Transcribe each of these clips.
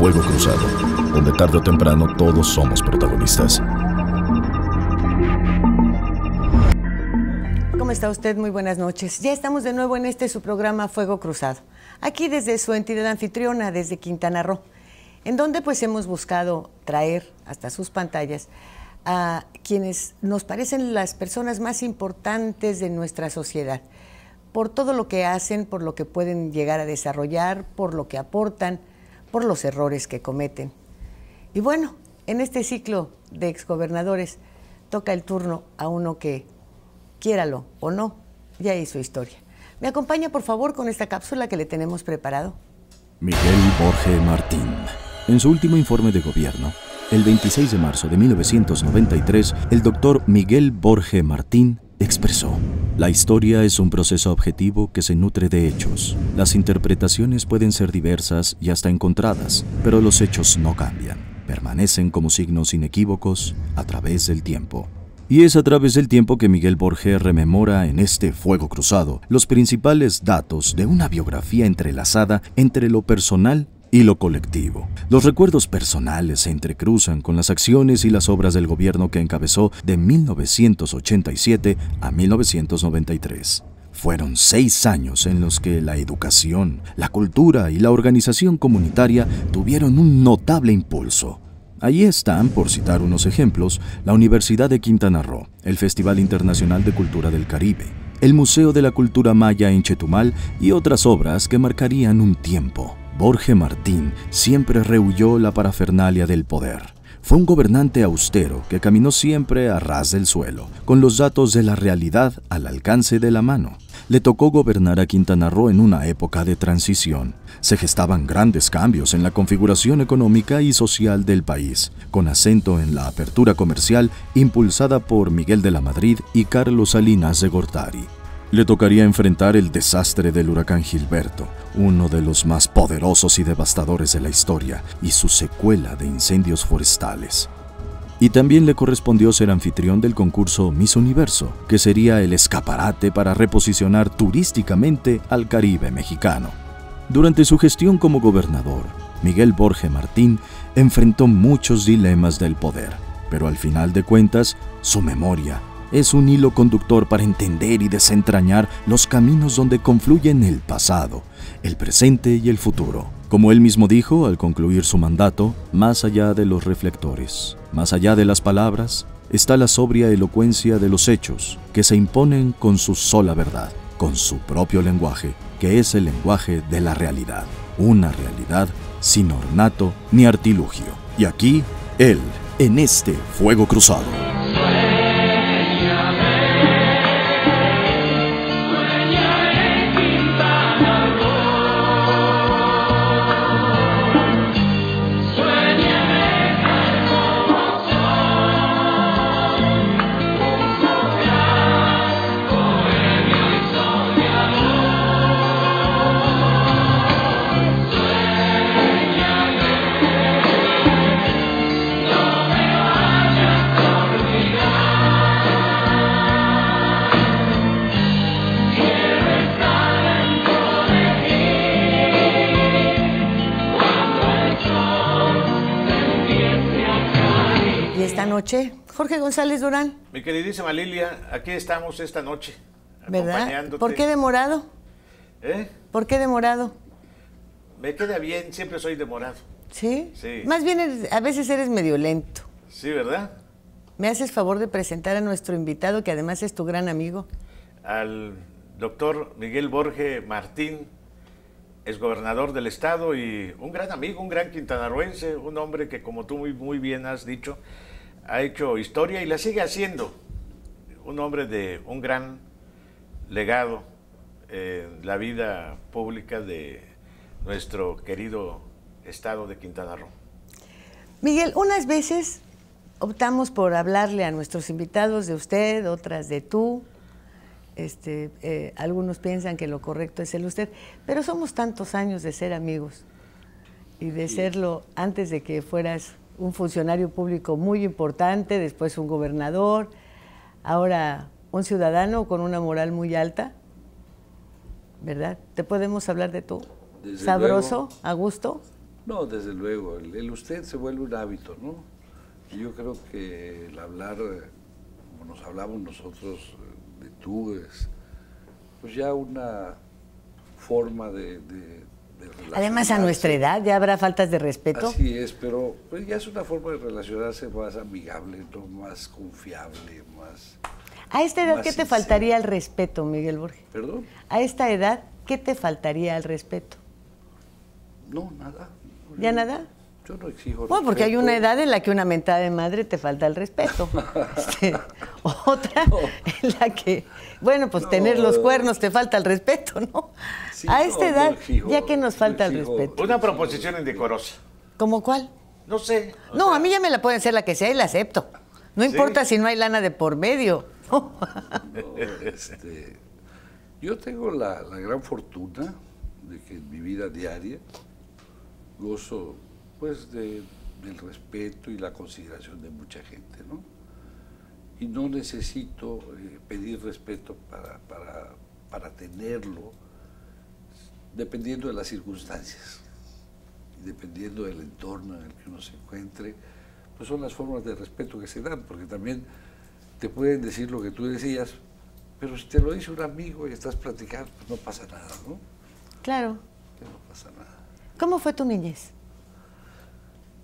Fuego Cruzado, donde tarde o temprano todos somos protagonistas. ¿Cómo está usted? Muy buenas noches. Ya estamos de nuevo en su programa Fuego Cruzado, aquí desde su entidad anfitriona, desde Quintana Roo, en donde pues hemos buscado traer hasta sus pantallas a quienes nos parecen las personas más importantes de nuestra sociedad, por todo lo que hacen, por lo que pueden llegar a desarrollar, por lo que aportan, por los errores que cometen. Y bueno, en este ciclo de exgobernadores toca el turno a uno que, quiéralo o no, ya hizo historia. ¿Me acompaña, por favor, con esta cápsula que le tenemos preparado? Miguel Borge Martín. En su último informe de gobierno, el 26 de marzo de 1993, el doctor Miguel Borge Martín expresó: la historia es un proceso objetivo que se nutre de hechos. Las interpretaciones pueden ser diversas y hasta encontradas, pero los hechos no cambian. Permanecen como signos inequívocos a través del tiempo. Y es a través del tiempo que Miguel Borge rememora en este Fuego Cruzado los principales datos de una biografía entrelazada entre lo personal y lo colectivo. Los recuerdos personales se entrecruzan con las acciones y las obras del gobierno que encabezó de 1987 a 1993. Fueron 6 años en los que la educación, la cultura y la organización comunitaria tuvieron un notable impulso. Allí están, por citar unos ejemplos, la Universidad de Quintana Roo, el Festival Internacional de Cultura del Caribe, el Museo de la Cultura Maya en Chetumal y otras obras que marcarían un tiempo. Borge Martín siempre rehuyó la parafernalia del poder. Fue un gobernante austero que caminó siempre a ras del suelo, con los datos de la realidad al alcance de la mano. Le tocó gobernar a Quintana Roo en una época de transición. Se gestaban grandes cambios en la configuración económica y social del país, con acento en la apertura comercial impulsada por Miguel de la Madrid y Carlos Salinas de Gortari. Le tocaría enfrentar el desastre del huracán Gilberto, uno de los más poderosos y devastadores de la historia, y su secuela de incendios forestales. Y también le correspondió ser anfitrión del concurso Miss Universo, que sería el escaparate para reposicionar turísticamente al Caribe mexicano. Durante su gestión como gobernador, Miguel Borge Martín enfrentó muchos dilemas del poder, pero al final de cuentas, su memoria es un hilo conductor para entender y desentrañar los caminos donde confluyen el pasado, el presente y el futuro. Como él mismo dijo al concluir su mandato, más allá de los reflectores, más allá de las palabras, está la sobria elocuencia de los hechos que se imponen con su sola verdad, con su propio lenguaje, que es el lenguaje de la realidad. Una realidad sin ornato ni artilugio. Y aquí, él, en este Fuego Cruzado. Esta noche, Jorge González Durán. Mi queridísima Lilia, aquí estamos esta noche, ¿verdad? acompañándote. ¿Por qué demorado? ¿Por qué demorado? Me queda bien, siempre soy demorado. ¿Sí? Sí. Más bien a veces eres medio lento. Sí, ¿verdad? ¿Me haces favor de presentar a nuestro invitado, que además es tu gran amigo? Al doctor Miguel Borge Martín, exgobernador del estado y un gran amigo, un gran quintanarroense, un hombre que, como tú muy bien has dicho, ha hecho historia y la sigue haciendo. Un hombre de un gran legado en la vida pública de nuestro querido estado de Quintana Roo. Miguel, unas veces optamos por hablarle a nuestros invitados de usted, otras de tú. Algunos piensan que lo correcto es el usted, pero somos tantos años de ser amigos y de serlo antes de que fueras un funcionario público muy importante, después un gobernador, ahora un ciudadano con una moral muy alta, ¿verdad? ¿Te podemos hablar de tú? Desde ¿Sabroso? luego. ¿A gusto? No, desde luego, el usted se vuelve un hábito, ¿no? Y yo creo que el hablar, como nos hablamos nosotros, de tú, es pues ya una forma de Además, a nuestra edad ya habrá faltas de respeto. Así es, pero pues ya es una forma de relacionarse más amigable, ¿no? Más confiable, más... A esta edad, más ¿qué te sincero. faltaría al respeto, Miguel Borge? ¿Perdón? A esta edad, ¿qué te faltaría al respeto? No, nada. ¿Ya nada? Yo no exijo Bueno, porque hay respeto. una edad en la que una mentada de madre te falta el respeto. Otra en la que, bueno, pues tener los cuernos te falta el respeto, ¿no? Sí, a esta edad, exijo, ya que nos falta el exijo. respeto. Una proposición indecorosa. ¿Cómo cuál? No sé. No, a mí ya me la pueden hacer la que sea y la acepto. No importa si no hay lana de por medio. No, yo tengo la gran fortuna de que en mi vida diaria gozo pues del respeto y la consideración de mucha gente, ¿no? Y no necesito pedir respeto para tenerlo, dependiendo de las circunstancias y dependiendo del entorno en el que uno se encuentre, pues son las formas de respeto que se dan, porque también te pueden decir lo que tú decías, pero si te lo dice un amigo y estás platicando, pues no pasa nada, ¿no? Claro. Que no pasa nada. ¿Cómo fue tu niñez?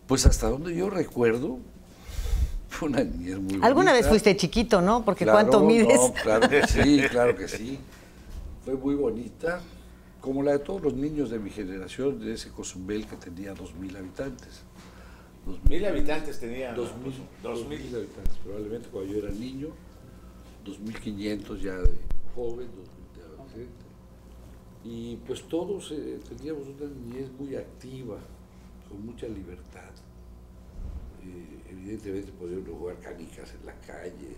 Pues hasta donde yo recuerdo, fue una niñez muy bonita. Alguna vez fuiste chiquito, ¿no? Porque Claro, ¿cuánto mides? No, claro que sí, claro que sí. Fue muy bonita, como la de todos los niños de mi generación, de ese Cozumel que tenía 2.000 habitantes. 1,000 habitantes tenía. 2.000 habitantes, probablemente cuando yo era niño, 2.500 ya de joven, 2.000 de adolescente. Y pues todos teníamos una niñez muy activa, con mucha libertad. Evidentemente podíamos jugar canicas en la calle,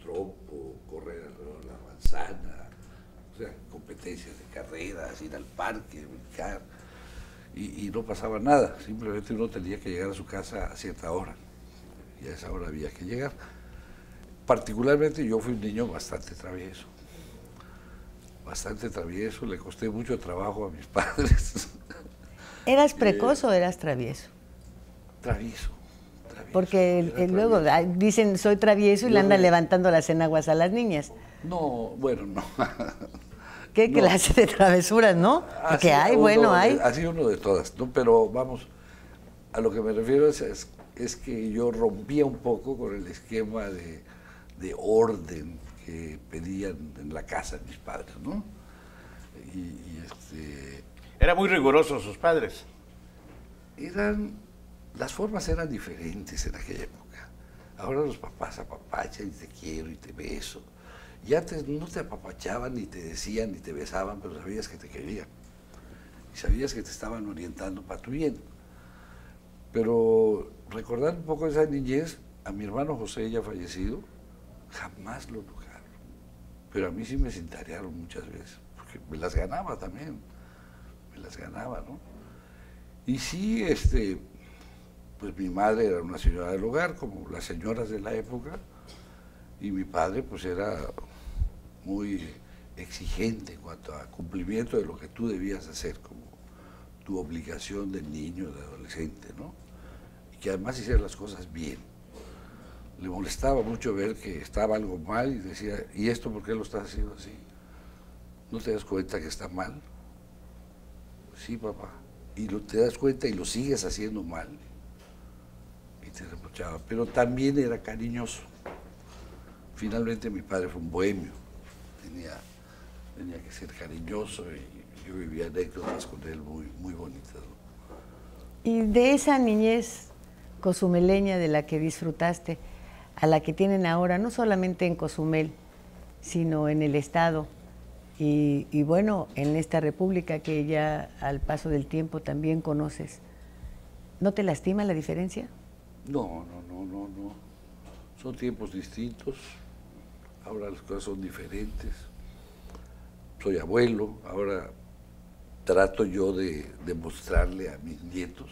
trompo, correr alrededor de la manzana, o sea, competencias de carreras, ir al parque, brincar, y no pasaba nada, simplemente uno tenía que llegar a su casa a cierta hora, y a esa hora había que llegar. Particularmente yo fui un niño bastante travieso, le costé mucho trabajo a mis padres. ¿Eras precoz o eras travieso? Travieso. Porque Era luego travieso. dicen soy travieso y le andan levantando las enaguas a las niñas. No, bueno, no. ¿Qué No. clase de travesuras, no? Porque hay, bueno, hay. Así uno de todas, ¿no? Pero vamos, a lo que me refiero es que yo rompía un poco con el esquema de orden que pedían en la casa mis padres, ¿no? Era muy riguroso sus padres. Las formas eran diferentes en aquella época. Ahora los papás apapachan y te quiero y te beso. Y antes no te apapachaban, ni te decían, ni te besaban, pero sabías que te querían. Y sabías que te estaban orientando para tu bien. Pero recordando un poco esa niñez, a mi hermano José, ya fallecido, jamás lo tocaron. Pero a mí sí me cintarearon muchas veces, porque me las ganaba también. Me las ganaba, ¿no? Y sí, pues mi madre era una señora del hogar, como las señoras de la época, y mi padre pues era muy exigente en cuanto a cumplimiento de lo que tú debías hacer como tu obligación de niño, de adolescente, ¿no? Y que además hiciera las cosas bien. Le molestaba mucho ver que estaba algo mal y decía, ¿y esto por qué lo estás haciendo así? ¿No te das cuenta que está mal? Sí, papá. Y te das cuenta y lo sigues haciendo mal. Y te reprochaba. Pero también era cariñoso. Finalmente mi padre fue un bohemio. Tenía que ser cariñoso y yo vivía anécdotas con él muy, muy bonitas, ¿no? Y de esa niñez cozumeleña de la que disfrutaste, a la que tienen ahora, no solamente en Cozumel, sino en el Estado, y bueno, en esta república que ya al paso del tiempo también conoces, ¿no te lastima la diferencia? No. Son tiempos distintos, ahora las cosas son diferentes. Soy abuelo, ahora trato yo de demostrarle a mis nietos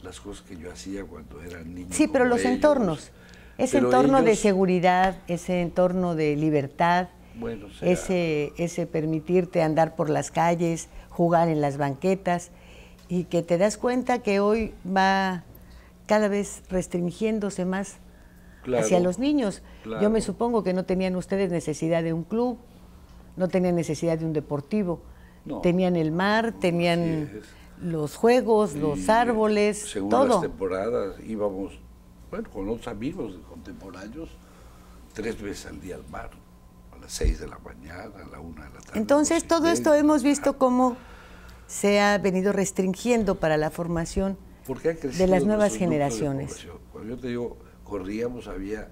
las cosas que yo hacía cuando era niño. Sí, pero como los ellos. entornos, ese Pero entorno de ellos- seguridad, ese entorno de libertad, Bueno, o sea, ese permitirte andar por las calles, jugar en las banquetas, y que te das cuenta que hoy va cada vez restringiéndose más hacia los niños. Claro. Yo me supongo que no tenían ustedes necesidad de un club, no tenían necesidad de un deportivo, No. tenían el mar, tenían los juegos, los árboles, según todo. las temporadas íbamos, bueno, con otros amigos contemporáneos, 3 veces al día al mar, a las 6 de la mañana, a la 1 de la tarde. Entonces, todo esto hemos visto cómo se ha venido restringiendo para la formación Porque han crecido de las nuevas nuestros núcleos de generaciones. población. Cuando yo te digo, corríamos, había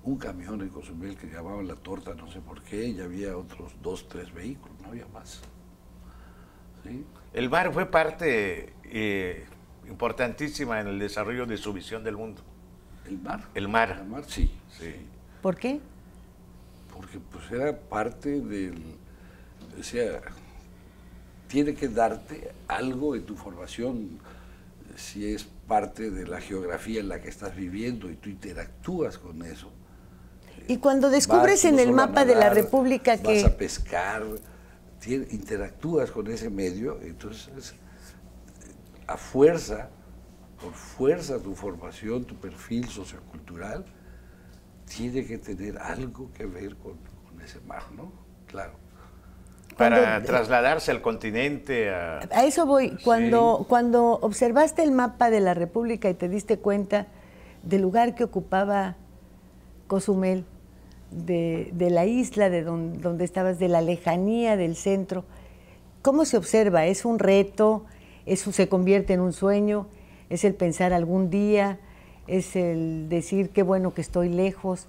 un camión en Cozumel que llamaban La Torta, no sé por qué, y había otros 2, 3 vehículos, no había más. ¿Sí? El mar fue parte importantísima en el desarrollo de su visión del mundo. ¿El mar? El mar. El mar, sí. Sí. ¿Por qué? Porque pues era parte del, o sea, tiene que darte algo en tu formación, si es parte de la geografía en la que estás viviendo y tú interactúas con eso. Y cuando descubres Vas en no el solo a mapa de la nadar, República vas que... a pescar, interactúas con ese medio, entonces a fuerza, por fuerza tu formación, tu perfil sociocultural, tiene que tener algo que ver con ese mar, ¿no? Claro. Para trasladarse al continente. A eso voy. Cuando observaste el mapa de la República y te diste cuenta del lugar que ocupaba Cozumel, de la isla de donde estabas, de la lejanía del centro, ¿cómo se observa? ¿Es un reto? ¿Eso se convierte en un sueño? ¿Es el pensar algún día? ¿Es el decir qué bueno que estoy lejos?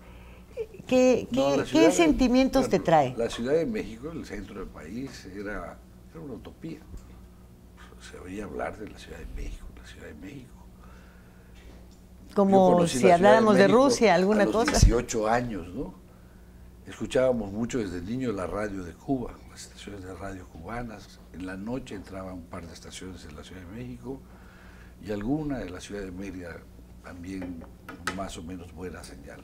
¿Qué sentimientos te trae? La Ciudad de México, el centro del país, era una utopía. Se oía hablar de la Ciudad de México, la Ciudad de México. Como si habláramos de Rusia, alguna cosa. A los 18 años, ¿no? Escuchábamos mucho desde niño la radio de Cuba, las estaciones de radio cubanas. En la noche entraban un par de estaciones en la Ciudad de México y alguna de la Ciudad de Mérida, también más o menos buena señal.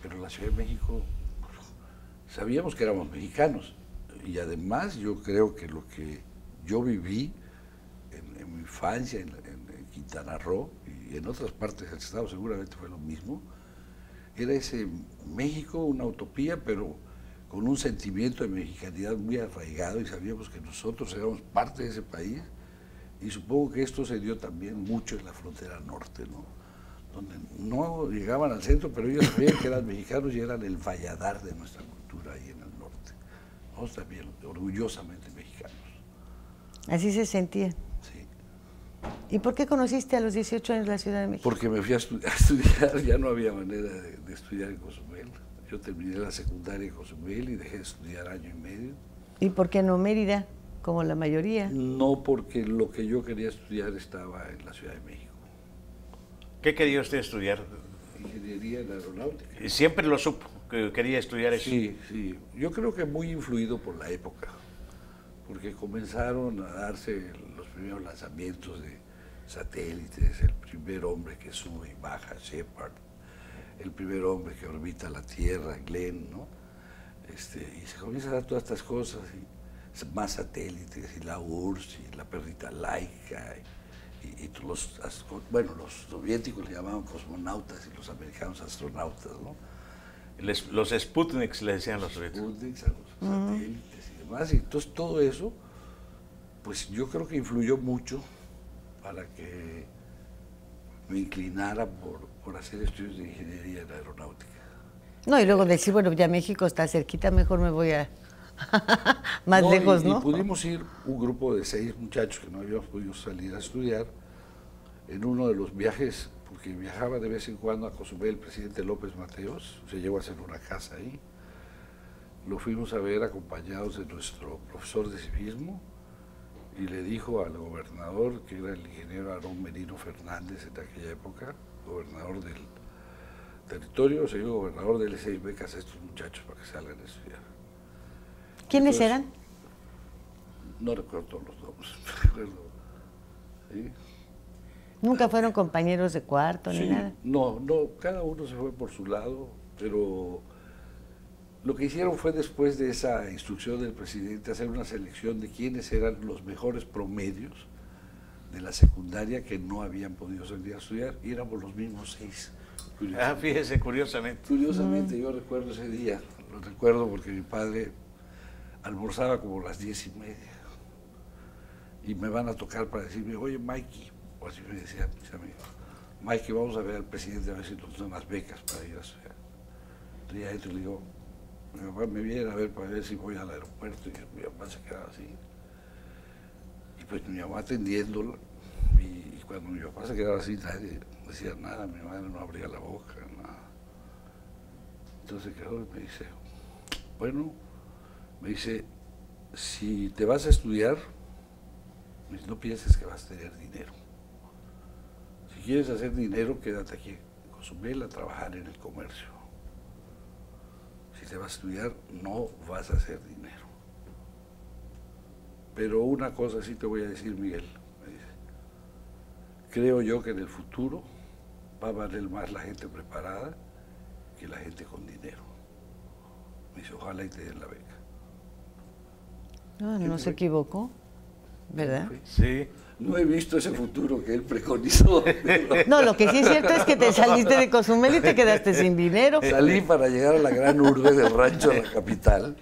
Pero la Ciudad de México, sabíamos que éramos mexicanos y además yo creo que lo que yo viví en mi infancia en Quintana Roo y en otras partes del estado seguramente fue lo mismo, era ese México, una utopía, pero con un sentimiento de mexicanidad muy arraigado y sabíamos que nosotros éramos parte de ese país y supongo que esto se dio también mucho en la frontera norte, ¿no? Donde no llegaban al centro, pero ellos sabían que eran mexicanos y eran el valladar de nuestra cultura ahí en el norte. Nosotros también, orgullosamente mexicanos. Así se sentía. Sí. ¿Y por qué conociste a los 18 años la Ciudad de México? Porque me fui a estudiar, ya no había manera de estudiar en Cozumel. Yo terminé la secundaria en Cozumel y dejé de estudiar año y medio. ¿Y por qué no Mérida, como la mayoría? No, porque lo que yo quería estudiar estaba en la Ciudad de México. ¿Qué quería usted estudiar? Ingeniería en aeronáutica. ¿Y siempre lo supo que quería estudiar eso? Sí, sí. Yo creo que muy influido por la época, porque comenzaron a darse los primeros lanzamientos de satélites, el primer hombre que sube y baja, Shepard, el primer hombre que orbita la Tierra, Glenn, ¿no? Y se comienzan a dar todas estas cosas, y más satélites, y la URSS, y la perrita Laika, y los soviéticos le llamaban cosmonautas y los americanos astronautas, ¿no? Los Sputniks le decían los soviéticos. Sputniks, a los satélites y demás, y entonces todo eso, pues yo creo que influyó mucho para que me inclinara por hacer estudios de ingeniería en aeronáutica. No, y luego decir, bueno, ya México está cerquita, mejor me voy a más lejos, ¿no? Y pudimos ir un grupo de 6 muchachos que no habíamos podido salir a estudiar en uno de los viajes, porque viajaba de vez en cuando a Cozumel el presidente López Mateos, se llevó a hacer una casa ahí. Lo fuimos a ver acompañados de nuestro profesor de civismo y le dijo al gobernador, que era el ingeniero Aarón Merino Fernández en aquella época, gobernador del territorio, señor gobernador, déle 6 becas a estos muchachos para que salgan a estudiar. ¿Quiénes Entonces, eran? No recuerdo todos los nombres, recuerdo. ¿Sí? ¿Nunca fueron compañeros de cuarto ni nada? No, cada uno se fue por su lado, pero Lo que hicieron fue, después de esa instrucción del presidente, hacer una selección de quiénes eran los mejores promedios de la secundaria que no habían podido salir a estudiar, y éramos los mismos 6. Ah, fíjese, curiosamente. Curiosamente, yo recuerdo ese día, lo recuerdo porque mi padre almorzaba como a las 10:30, y me van a tocar para decirme, oye, Mikey, o así me decían mis amigos, Mikey, vamos a ver al presidente a ver si nos dan las becas para ir a estudiar. Y ahí le digo, mi papá me viene a ver para ver si voy al aeropuerto, y mi papá se quedaba así. Y pues mi mamá atendiéndola, y cuando mi papá se quedaba así, nadie decía nada, mi madre no abría la boca, nada. Entonces quedó y me dice, bueno, me dice, si te vas a estudiar, no pienses que vas a tener dinero. Si quieres hacer dinero, quédate aquí en Cozumel a trabajar en el comercio. Si te vas a estudiar, no vas a hacer dinero. Pero una cosa sí te voy a decir, Miguel, me dice, creo yo que en el futuro va a valer más la gente preparada que la gente con dinero. Me dice, ojalá y te den la beca. No se equivocó, ¿verdad? Sí. No he visto ese futuro que él preconizó. No, lo que sí es cierto es que te saliste de Cozumel y te quedaste sin dinero. Salí para llegar a la gran urbe del rancho, a la capital,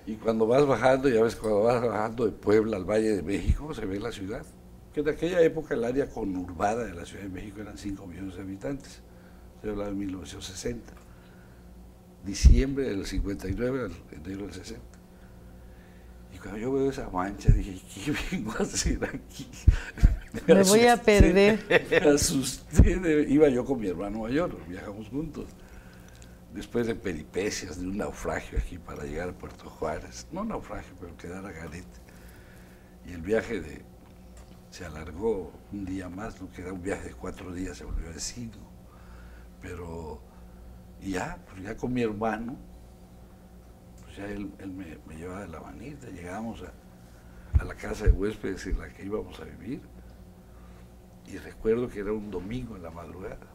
y cuando vas bajando, ya ves, cuando vas bajando de Puebla al Valle de México, se ve la ciudad. Que en aquella época el área conurbada de la Ciudad de México eran 5 millones de habitantes. Estoy hablando de 1960. Diciembre del 59 al enero del 60. Y cuando yo veo esa mancha, dije, ¿qué vengo a hacer aquí? Me voy a perder. Me asusté. Iba yo con mi hermano mayor, viajamos juntos. Después de peripecias, de un naufragio aquí para llegar a Puerto Juárez. No naufragio, pero quedar a garete. Y el viaje se alargó un día más, ¿no? Que era un viaje de 4 días, se volvió de 5. Pero ya, pues ya con mi hermano, pues ya él me llevaba de la manita, llegábamos a la casa de huéspedes en la que íbamos a vivir, y recuerdo que era un domingo en la madrugada,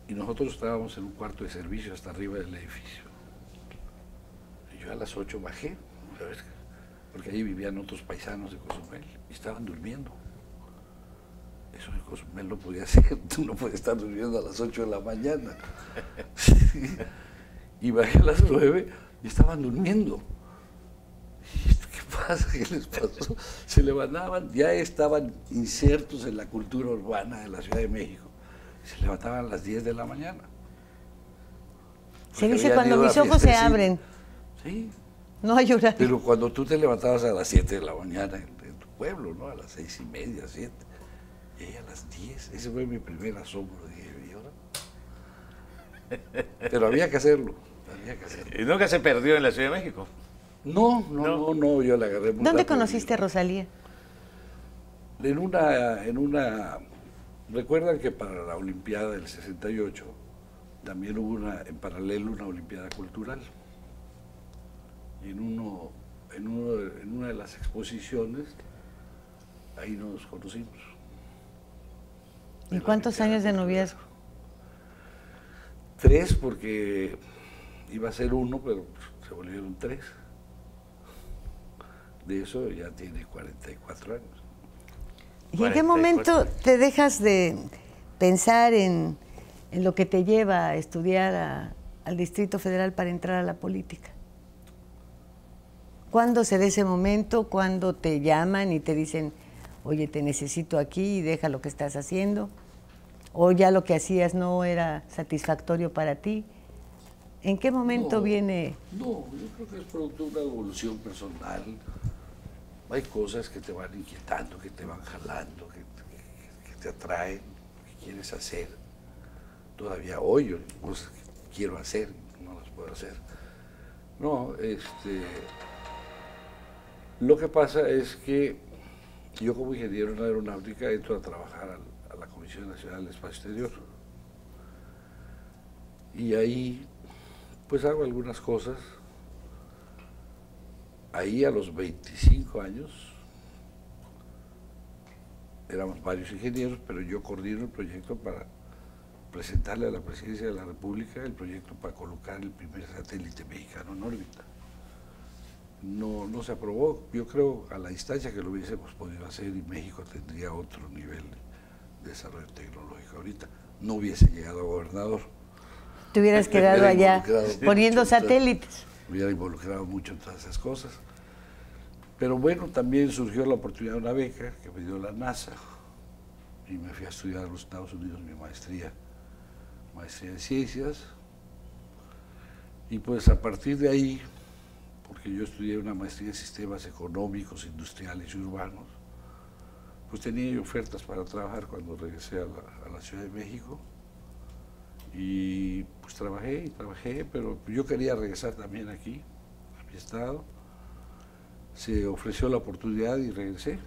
y nosotros estábamos en un cuarto de servicio hasta arriba del edificio, y yo a las 8 bajé, ¿sabes? Porque ahí vivían otros paisanos de Cozumel, y estaban durmiendo. Eso en Cozumel no podía ser, tú no puedes estar durmiendo a las 8 de la mañana. Y bajé a las 9 y estaban durmiendo. ¿Qué pasa? ¿Qué les pasó? Se levantaban, ya estaban insertos en la cultura urbana de la Ciudad de México. Se levantaban a las 10 de la mañana. Se dice cuando mis ojos se abren. Sí. No hay horario. Pero cuando tú te levantabas a las 7 de la mañana en tu pueblo, ¿no? A las 6:30, 7. Y ahí a las 10, ese fue mi primer asombro, dije, ¿y ahora? Pero había que hacerlo, ¿Y nunca se perdió en la Ciudad de México? No, yo la agarré muy ¿Dónde rápido. conociste a Rosalía? En una, recuerdan que para la Olimpiada del 68 también hubo en paralelo una Olimpiada Cultural. Y en una de las exposiciones, ahí nos conocimos. ¿Y cuántos años de noviazgo? 3, porque iba a ser 1, pero se volvieron 3. De eso ya tiene 44 años. ¿Y en qué momento te dejas de pensar en lo que te lleva a estudiar al Distrito Federal para entrar a la política? ¿Cuándo se da ese momento? ¿Cuándo te llaman y te dicen, oye, te necesito aquí y deja lo que estás haciendo? ¿O ya lo que hacías no era satisfactorio para ti? ¿En qué momento viene? No, yo creo que es producto de una evolución personal. Hay cosas que te van inquietando, que te van jalando, que te atraen, que quieres hacer. Todavía hoy hay cosas que quiero hacer, no las puedo hacer. No, lo que pasa es que yo como ingeniero en aeronáutica entro a trabajar a la Comisión Nacional de Espacio Exterior. Y ahí pues hago algunas cosas. Ahí a los 25 años, éramos varios ingenieros, pero yo coordino el proyecto para presentarle a la Presidencia de la República el proyecto para colocar el primer satélite mexicano en órbita. No se aprobó. Yo creo a la instancia que lo hubiésemos podido hacer y México tendría otro nivel de desarrollo tecnológico. Ahorita no hubiese llegado a gobernador. Te hubieras quedado allá poniendo satélites. Hubiera involucrado mucho en todas esas cosas. Pero bueno, también surgió la oportunidad de una beca que me dio la NASA y me fui a estudiar a los Estados Unidos mi maestría en ciencias. Y pues a partir de ahí, porque yo estudié una maestría en sistemas económicos, industriales y urbanos, pues tenía ofertas para trabajar cuando regresé a la Ciudad de México. Y pues trabajé, pero yo quería regresar también aquí, a mi estado. Se ofreció la oportunidad y regresé.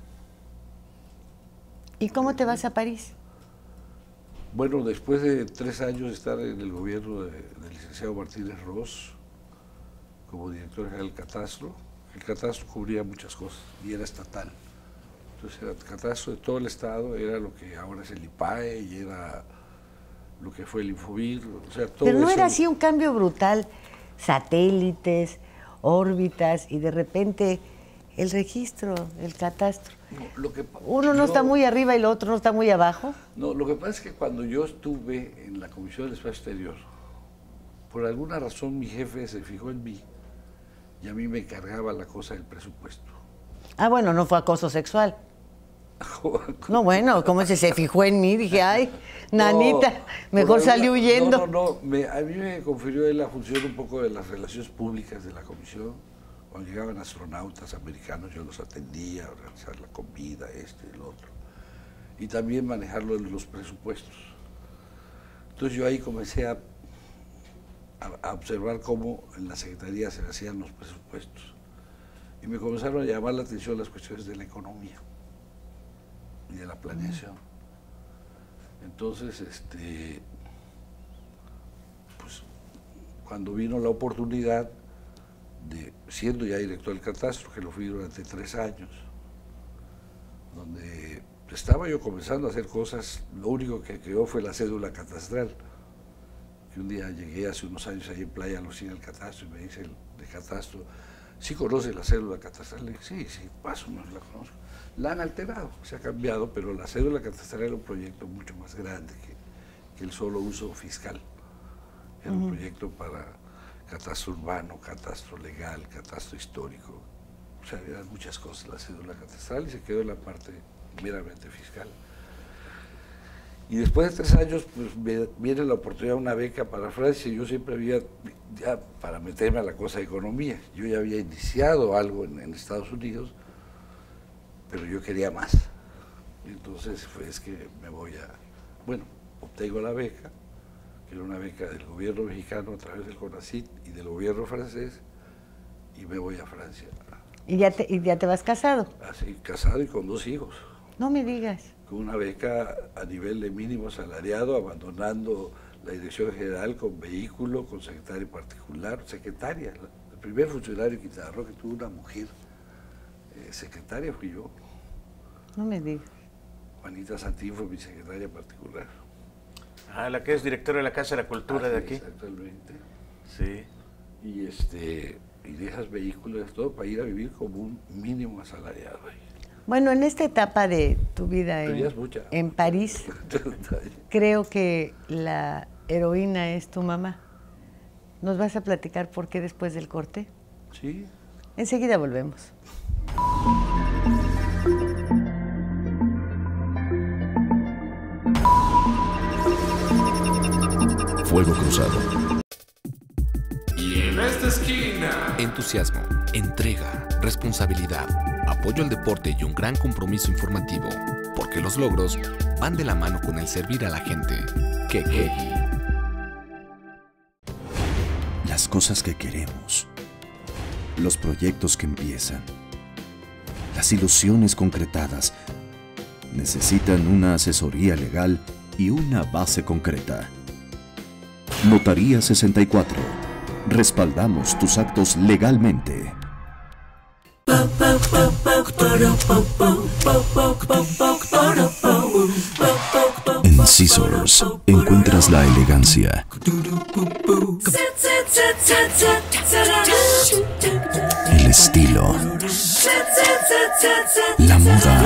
¿Y cómo te vas a París? Bueno, después de 3 años de estar en el gobierno del licenciado Martínez Ros, como director general del Catastro, el Catastro cubría muchas cosas y era estatal. Entonces era el Catastro de todo el estado, era lo que ahora es el IPAE y era lo que fue el Infobir, o sea, todo. Pero no eso. era así un cambio brutal, satélites, órbitas y de repente el registro, el catastro. Uno no está muy arriba y el otro no está muy abajo. No, lo que pasa es que cuando yo estuve en la Comisión del Espacio Exterior, por alguna razón mi jefe se fijó en mí y a mí me encargaba la cosa del presupuesto. Ah, bueno, no fue acoso sexual. No, bueno, como se fijó en mí, dije, ay, nanita, mejor salí huyendo. No, a mí me confirió la función un poco de las relaciones públicas de la comisión. Cuando llegaban astronautas americanos yo los atendía, organizar la comida, el otro. Y también manejar los presupuestos. Entonces yo ahí comencé a observar cómo en la Secretaría se hacían los presupuestos. Y me comenzaron a llamar la atención las cuestiones de la economía y de la planeación. Entonces, pues, cuando vino la oportunidad de, siendo ya director del Catastro, que lo fui durante 3 años, donde estaba yo comenzando a hacer cosas, lo único que creó fue la cédula catastral, que un día llegué hace unos años ahí en Playa Lucía al Catastro y me dice el de Catastro, ¿sí conoce la cédula catastral? Le dije, sí, más o menos la conozco. La han alterado, se ha cambiado, pero la cédula catastral era un proyecto mucho más grande que el solo uso fiscal. Era un proyecto para catastro urbano, catastro legal, catastro histórico. O sea, eran muchas cosas la cédula catastral y se quedó en la parte meramente fiscal. Y después de 3 años, pues me viene la oportunidad de una beca para Francia y yo siempre había, ya para meterme a la cosa de economía, yo ya había iniciado algo en Estados Unidos, pero yo quería más. Y entonces es que me voy bueno, obtengo la beca, que era una beca del gobierno mexicano a través del CONACYT y del gobierno francés, y me voy a Francia. ¿Y ya te vas casado? Así, casado y con 2 hijos. No me digas. Con una beca a nivel de mínimo salariado, abandonando la dirección general con vehículo, con secretario particular, secretaria. El primer funcionario en Quintana Roo que tuvo una mujer secretaria fui yo. No me digas. Juanita Santín fue mi secretaria particular. Ah, la que es directora de la Casa de la Cultura de aquí. Exactamente. Sí. Y dejas vehículos, todo para ir a vivir como un mínimo asalariado ahí. Bueno, en esta etapa de tu vida en París, creo que la heroína es tu mamá. ¿Nos vas a platicar por qué después del corte? Sí. Enseguida volvemos. Fuego Cruzado. Y en esta esquina, entusiasmo, entrega, responsabilidad, apoyo al deporte y un gran compromiso informativo, porque los logros van de la mano con el servir a la gente. Kekegi. Las cosas que queremos, los proyectos que empiezan, las ilusiones concretadas, necesitan una asesoría legal y una base concreta. Notaría 64. Respaldamos tus actos legalmente. En Scissors encuentras la elegancia, el estilo, la moda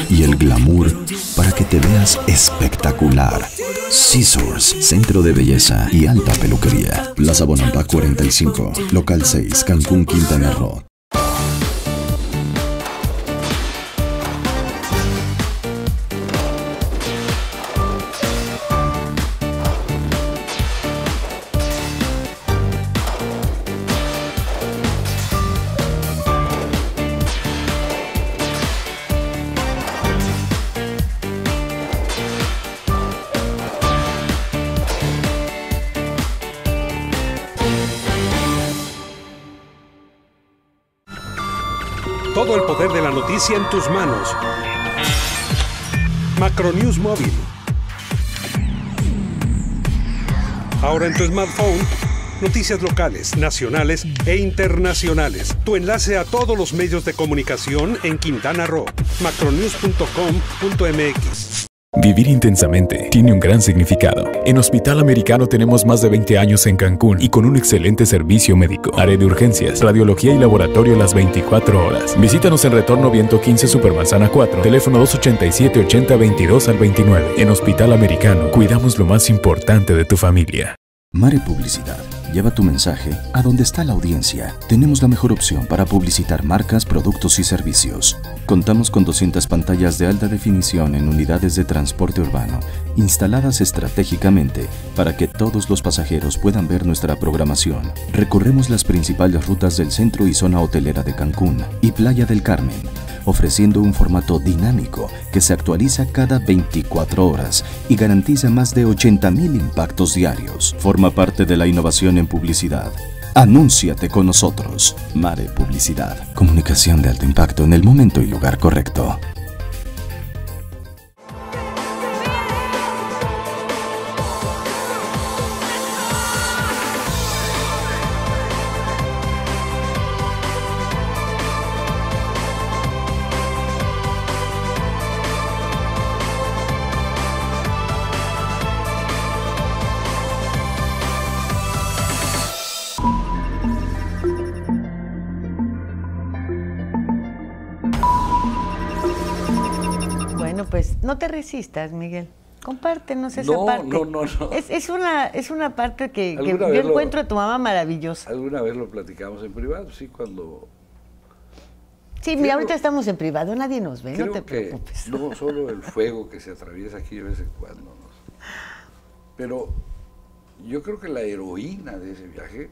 y el glamour para que te veas espectacular. Scissors, centro de belleza y alta peluquería. Plaza Bonampak 45, local 6, Cancún, Quintana Roo. Todo el poder de la noticia en tus manos. Macronews Móvil. Ahora en tu smartphone, noticias locales, nacionales e internacionales. Tu enlace a todos los medios de comunicación en Quintana Roo. macronews.com.mx. Vivir intensamente tiene un gran significado. En Hospital Americano tenemos más de 20 años en Cancún y con un excelente servicio médico. Área de urgencias, radiología y laboratorio las 24 horas. Visítanos en Retorno Viento 15 Supermanzana 4, teléfono 287-8022 al 29. En Hospital Americano, cuidamos lo más importante de tu familia. Mare Publicidad. Lleva tu mensaje a donde está la audiencia. Tenemos la mejor opción para publicitar marcas, productos y servicios. Contamos con 200 pantallas de alta definición en unidades de transporte urbano, instaladas estratégicamente para que todos los pasajeros puedan ver nuestra programación. Recorremos las principales rutas del centro y zona hotelera de Cancún y Playa del Carmen, ofreciendo un formato dinámico que se actualiza cada 24 horas y garantiza más de 80,000 impactos diarios. Forma parte de la innovación en publicidad. Anúnciate con nosotros. Mare Publicidad. Comunicación de alto impacto en el momento y lugar correcto. Pues no te resistas, Miguel. Compártenos esa parte. No. Es una parte que yo encuentro a tu mamá maravillosa. Alguna vez lo platicamos en privado, sí, cuando... Sí, mira, ahorita estamos en privado, nadie nos ve, no te preocupes. Que no solo el fuego que se atraviesa aquí de vez en cuando, ¿no? Pero yo creo que la heroína de ese viaje,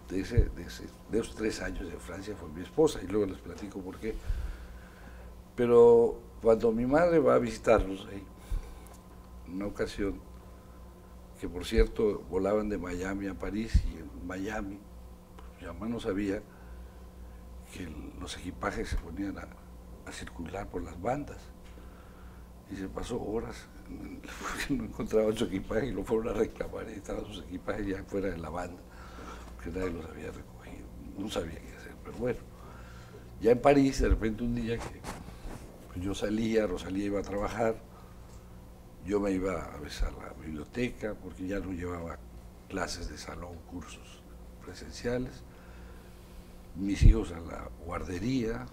de esos 3 años de Francia, fue mi esposa, y luego les platico por qué. Pero cuando mi madre va a visitarlos, en una ocasión, que por cierto volaban de Miami a París, y en Miami, pues, mi mamá no sabía que los equipajes se ponían a circular por las bandas, y se pasó horas porque no encontraban su equipaje y lo fueron a reclamar y estaban sus equipajes ya fuera de la banda, porque nadie los había recogido, no sabía qué hacer, pero bueno, ya en París, de repente un día que pues yo salía, Rosalía iba a trabajar, yo me iba a veces a la biblioteca porque ya no llevaba clases de salón, cursos presenciales, mis hijos a la guardería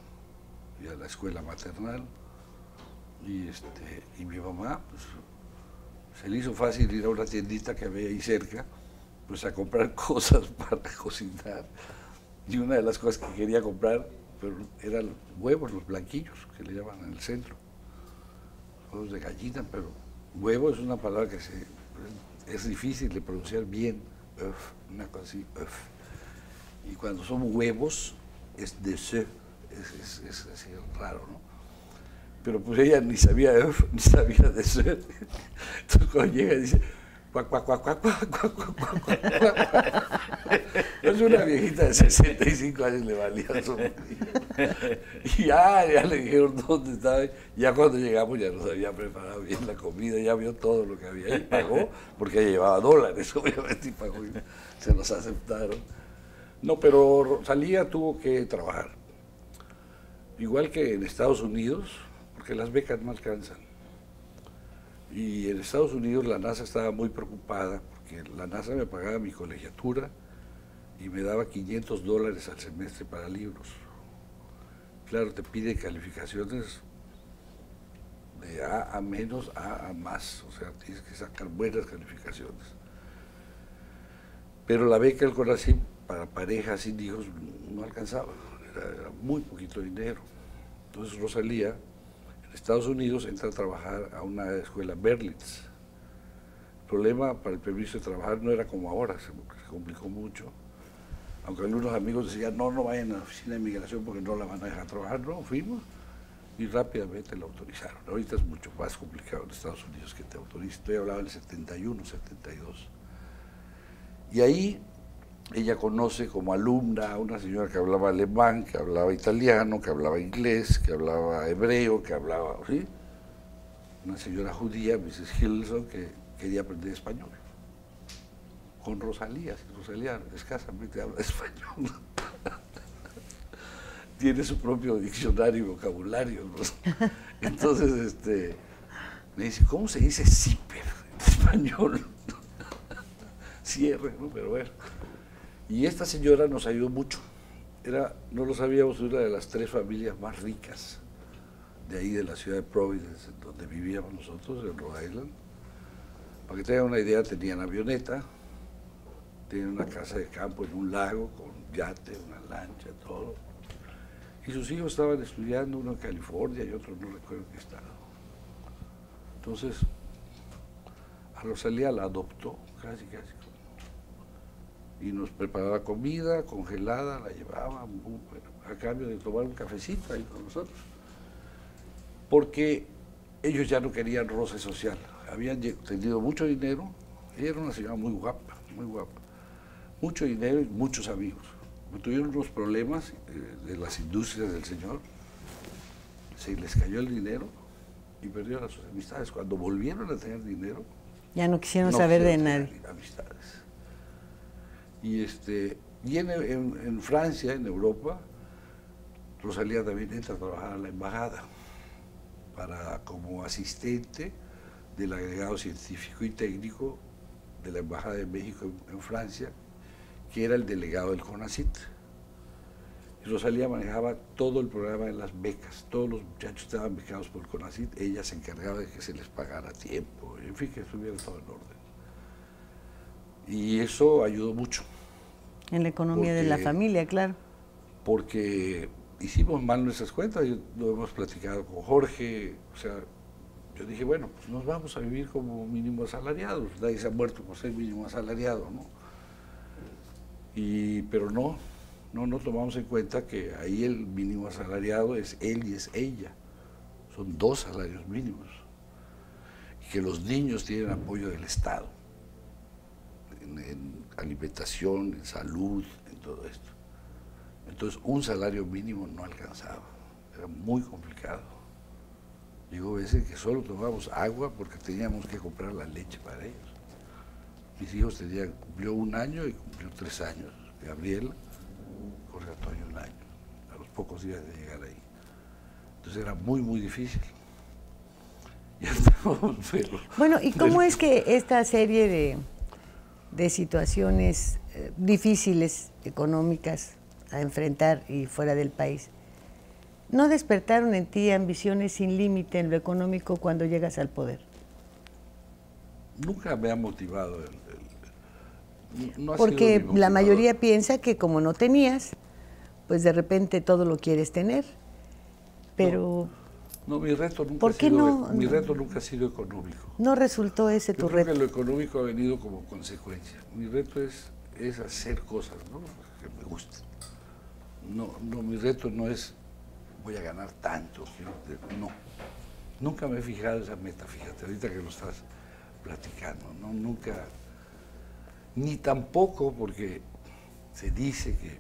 y a la escuela maternal, y mi mamá, pues, se le hizo fácil ir a una tiendita que había ahí cerca, pues a comprar cosas para cocinar, y una de las cosas que quería comprar pero eran huevos, los blanquillos, que le llaman en el centro, huevos de gallina, pero huevo es una palabra que es difícil de pronunciar bien, una cosa así, y cuando son huevos es de se, es así raro, ¿no? Pero pues ella ni sabía ni sabía de se, entonces cuando llega y dice, cuac, cuac, cuac, cuac, cuac, cuac, cuac, cuac, cuac. Es una viejita de 65 años, le valía su vida. Y ya le dijeron dónde estaba. Ya cuando llegamos ya nos había preparado bien la comida, ya vio todo lo que había y pagó, porque ella llevaba $, obviamente, y pagó y se nos aceptaron. No, pero Rosalía tuvo que trabajar. Igual que en Estados Unidos, porque las becas no alcanzan. Y en Estados Unidos la NASA estaba muy preocupada porque la NASA me pagaba mi colegiatura y me daba $500 al semestre para libros. Claro, te pide calificaciones de A menos, A más, o sea, tienes que sacar buenas calificaciones. Pero la beca del CONACYT para parejas sin hijos no alcanzaba, era muy poquito dinero. Entonces Rosalía, en Estados Unidos, entra a trabajar a una escuela Berlitz. El problema para el permiso de trabajar no era como ahora, se complicó mucho. Aunque algunos amigos decían, no vayan a la oficina de migración porque no la van a dejar trabajar, no, fuimos y rápidamente la autorizaron. Ahorita es mucho más complicado en Estados Unidos que te autoricen. Estoy hablando del 71, 72. Y ahí ella conoce como alumna a una señora que hablaba alemán, que hablaba italiano, que hablaba inglés, que hablaba hebreo, que hablaba, ¿sí? Una señora judía, Mrs. Hilson, que quería aprender español. Con Rosalía, Rosalía escasamente habla español. Tiene su propio diccionario y vocabulario, ¿no? Entonces, me dice, ¿cómo se dice zipper en español? Cierre, ¿no? Pero bueno. Y esta señora nos ayudó mucho. No lo sabíamos, una de las 3 familias más ricas de ahí, de la ciudad de Providence, donde vivíamos nosotros, en Rhode Island. Para que tengan una idea, tenían avioneta, tenían una casa de campo en un lago, con yate, una lancha, todo. Y sus hijos estaban estudiando, uno en California y otro no recuerdo qué estado. Entonces, a Rosalía la adoptó, casi. Y nos preparaba comida congelada, la llevaba, a cambio de tomar un cafecito ahí con nosotros. Porque ellos ya no querían roce social. Habían tenido mucho dinero, ella era una señora muy guapa. Mucho dinero y muchos amigos. Tuvieron unos problemas de las industrias del señor, se les cayó el dinero y perdieron sus amistades. Cuando volvieron a tener dinero, ya no quisieron saber de nadie. Amistades. Y en Francia, en Europa, Rosalía también entra a trabajar a la embajada como asistente del agregado científico y técnico de la Embajada de México en Francia, que era el delegado del CONACYT. Y Rosalía manejaba todo el programa de las becas, todos los muchachos estaban becados por el CONACYT, ella se encargaba de que se les pagara a tiempo, en fin, que estuviera todo en orden. Y eso ayudó mucho. En la economía de la familia, claro. Porque hicimos mal nuestras cuentas, lo hemos platicado con Jorge, o sea, yo dije, bueno, pues nos vamos a vivir como mínimo asalariados, nadie se ha muerto por ser mínimo asalariado, ¿no? Pero no tomamos en cuenta que ahí el mínimo asalariado es él y es ella, son 2 salarios mínimos, y que los niños tienen apoyo del Estado, en alimentación, en salud, en todo esto. Entonces un salario mínimo no alcanzaba, era muy complicado. Llegó veces que solo tomábamos agua porque teníamos que comprar la leche para ellos. Mis hijos cumplió 1 año y cumplió 3 años. Gabriela, Jorge Antonio 1 año, a los pocos días de llegar ahí. Entonces era muy, muy difícil. Bueno, ¿y cómo es que esta serie de situaciones difíciles, económicas, a enfrentar y fuera del país, no despertaron en ti ambiciones sin límite en lo económico cuando llegas al poder? Nunca me ha motivado. No ha Porque sido la mayoría piensa que como no tenías, pues de repente todo lo quieres tener. Pero no, mi reto nunca ¿por qué mi reto nunca ha sido económico. No resultó ese tu reto. Creo que lo económico ha venido como consecuencia. Mi reto es hacer cosas, ¿no?, que me gusten. No, mi reto no es voy a ganar tanto, no. Nunca me he fijado esa meta, fíjate, ahorita que lo estás platicando, ¿no? Nunca, ni tampoco porque se dice que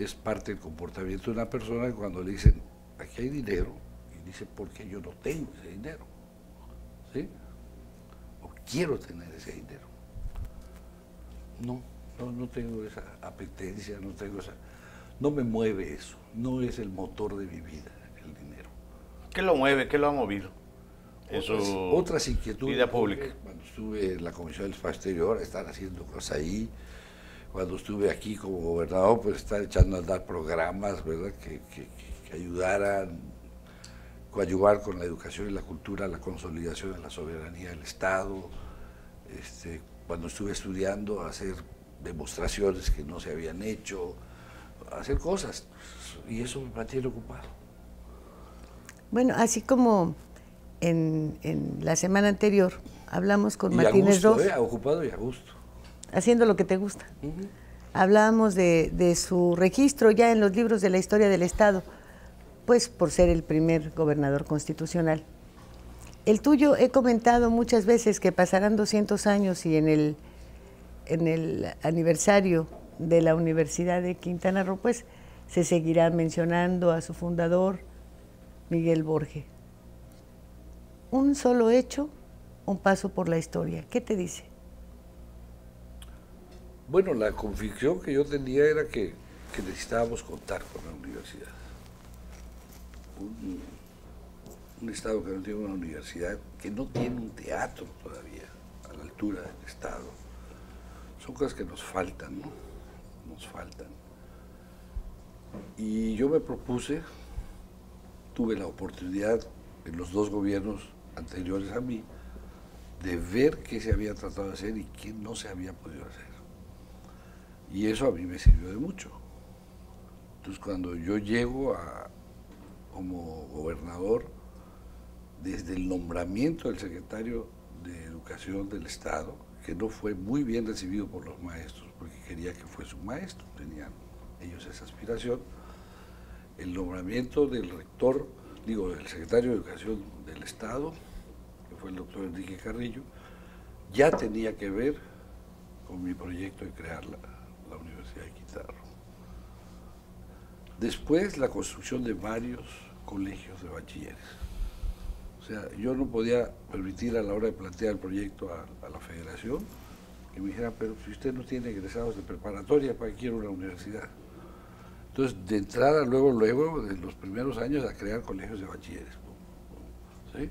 es parte del comportamiento de una persona que cuando le dicen, aquí hay dinero, y dice, ¿por qué yo no tengo ese dinero? ¿Sí? O quiero tener ese dinero. No tengo esa apetencia, no me mueve eso, no es el motor de mi vida, el dinero. ¿Qué lo mueve? ¿Qué lo ha movido? otras inquietudes. Vida pública. Cuando estuve en la Comisión del Espacio Exterior, estar haciendo cosas ahí. Cuando estuve aquí como gobernador, pues estar echando a andar programas, ¿verdad? Que ayudaran, coadyuvar con la educación y la cultura, la consolidación de la soberanía del Estado. Cuando estuve estudiando, hacer demostraciones que no se habían hecho, hacer cosas, y eso me mantiene ocupado. Bueno, así como en la semana anterior hablamos con Martínez Ros. Ocupado y a gusto. Haciendo lo que te gusta. Hablábamos de su registro ya en los libros de la historia del Estado, pues por ser el primer gobernador constitucional. El tuyo, he comentado muchas veces que pasarán 200 años y en el aniversario de la Universidad de Quintana Roo, pues se seguirá mencionando a su fundador, Miguel Borge. Un solo hecho, un paso por la historia. ¿Qué te dice? Bueno, la convicción que yo tenía era que necesitábamos contar con la universidad. Un Estado que no tiene una universidad, que no tiene un teatro todavía a la altura del Estado. Son cosas que nos faltan, ¿no? Nos faltan. Y yo me propuse, tuve la oportunidad en los dos gobiernos anteriores a mí, de ver qué se había tratado de hacer y qué no se había podido hacer. Y eso a mí me sirvió de mucho. Entonces, cuando yo llego como gobernador, desde el nombramiento del secretario de Educación del Estado, que no fue muy bien recibido por los maestros, porque quería que fuese un maestro, tenían ellos esa aspiración, el nombramiento del rector, del secretario de Educación del Estado, que fue el doctor Enrique Carrillo, ya tenía que ver con mi proyecto de crear la Universidad de Quintana Roo. Después, la construcción de varios colegios de bachilleres. O sea, yo no podía permitir a la hora de plantear el proyecto a la federación que me dijeran, pero si usted no tiene egresados de preparatoria, ¿para qué quiere una universidad? Entonces, de entrada, luego, en los primeros años, a crear colegios de bachilleres. ¿Sí?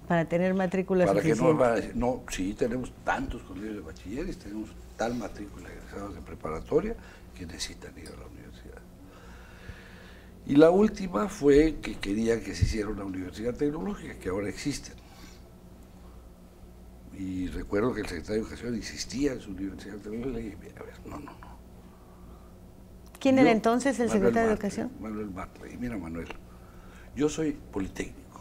Para tener matrículas suficientes. Para que no van a decir, no, sí, tenemos tantos colegios de bachilleres, tenemos tal matrícula de egresados de preparatoria que necesitan ir a la universidad. Y la última fue que querían que se hiciera una universidad tecnológica, que ahora existe. Y recuerdo que el secretario de Educación insistía en su universidad tecnológica y le dije, a ver, no. ¿Quién era entonces el secretario de Educación? Manuel Bartley. Y mira, Manuel, yo soy politécnico.